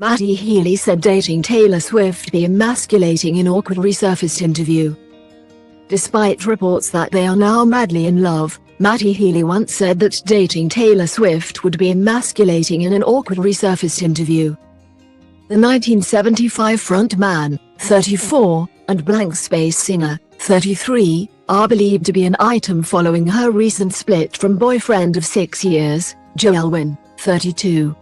Matty Healy said dating Taylor Swift be emasculating in awkward resurfaced interview. Despite reports that they are now madly in love, Matty Healy once said that dating Taylor Swift would be emasculating in an awkward resurfaced interview. The 1975 frontman, 34, and blank space singer, 33, are believed to be an item following her recent split from boyfriend of 6 years, Alwyn, 32.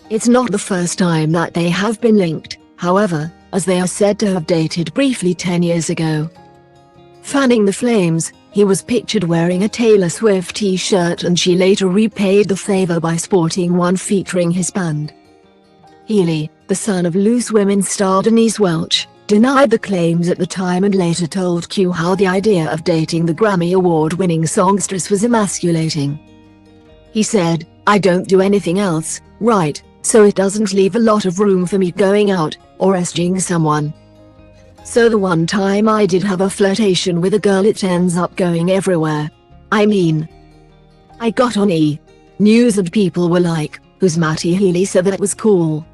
It's not the first time that they have been linked, however, as they are said to have dated briefly 10 years ago. Fanning the flames, he was pictured wearing a Taylor Swift t-shirt and she later repaid the favor by sporting one featuring his band. Healy, the son of Loose Women star Denise Welch, denied the claims at the time and later told Q how the idea of dating the Grammy Award-winning songstress was emasculating. He said, "I don't do anything else, right, so it doesn't leave a lot of room for me going out, or SGing someone. So the one time I did have a flirtation with a girl, it ends up going everywhere. I mean, I got on E! News and people were like, who's Matty Healy, so that was cool.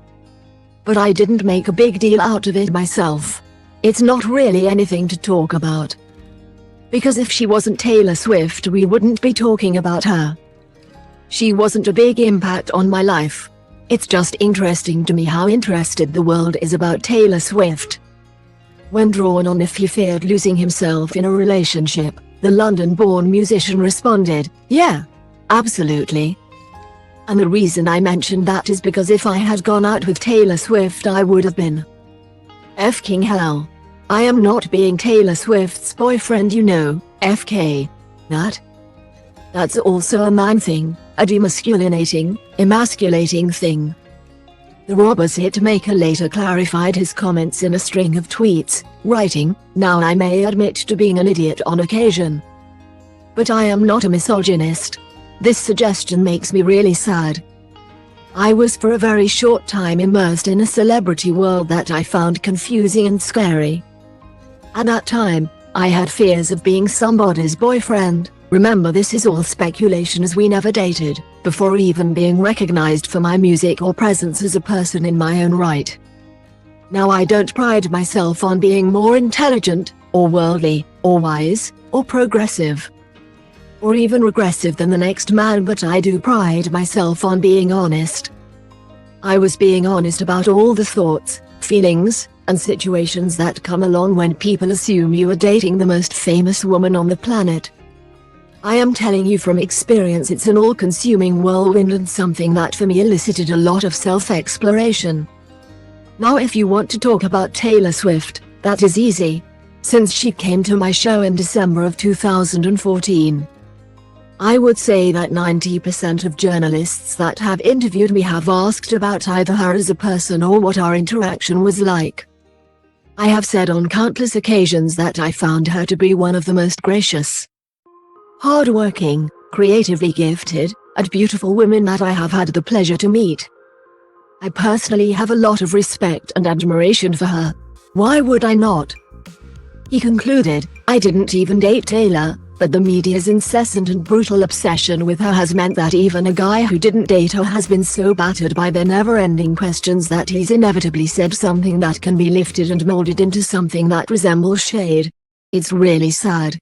But I didn't make a big deal out of it myself. It's not really anything to talk about. Because if she wasn't Taylor Swift we wouldn't be talking about her. She wasn't a big impact on my life. It's just interesting to me how interested the world is about Taylor Swift." When drawn on if he feared losing himself in a relationship, the London-born musician responded, "Yeah, absolutely. And the reason I mentioned that is because if I had gone out with Taylor Swift I would have been f***ing hell. I am not being Taylor Swift's boyfriend, you know, FK. That's also a man thing, a emasculating thing." The Robbers hitmaker later clarified his comments in a string of tweets, writing, "Now I may admit to being an idiot on occasion. But I am not a misogynist. This suggestion makes me really sad. I was for a very short time immersed in a celebrity world that I found confusing and scary. At that time, I had fears of being somebody's boyfriend. Remember, this is all speculation as we never dated, before even being recognized for my music or presence as a person in my own right. Now I don't pride myself on being more intelligent, or worldly, or wise, or progressive, or even regressive than the next man, but I do pride myself on being honest. I was being honest about all the thoughts, feelings, and situations that come along when people assume you are dating the most famous woman on the planet. I am telling you from experience, it's an all-consuming whirlwind and something that for me elicited a lot of self-exploration. Now if you want to talk about Taylor Swift, that is easy. Since she came to my show in December of 2014. I would say that 90% of journalists that have interviewed me have asked about either her as a person or what our interaction was like. I have said on countless occasions that I found her to be one of the most gracious, hardworking, creatively gifted, and beautiful women that I have had the pleasure to meet. I personally have a lot of respect and admiration for her. Why would I not?" He concluded, "I didn't even date Taylor, but the media's incessant and brutal obsession with her has meant that even a guy who didn't date her has been so battered by their never-ending questions that he's inevitably said something that can be lifted and molded into something that resembles shade. It's really sad."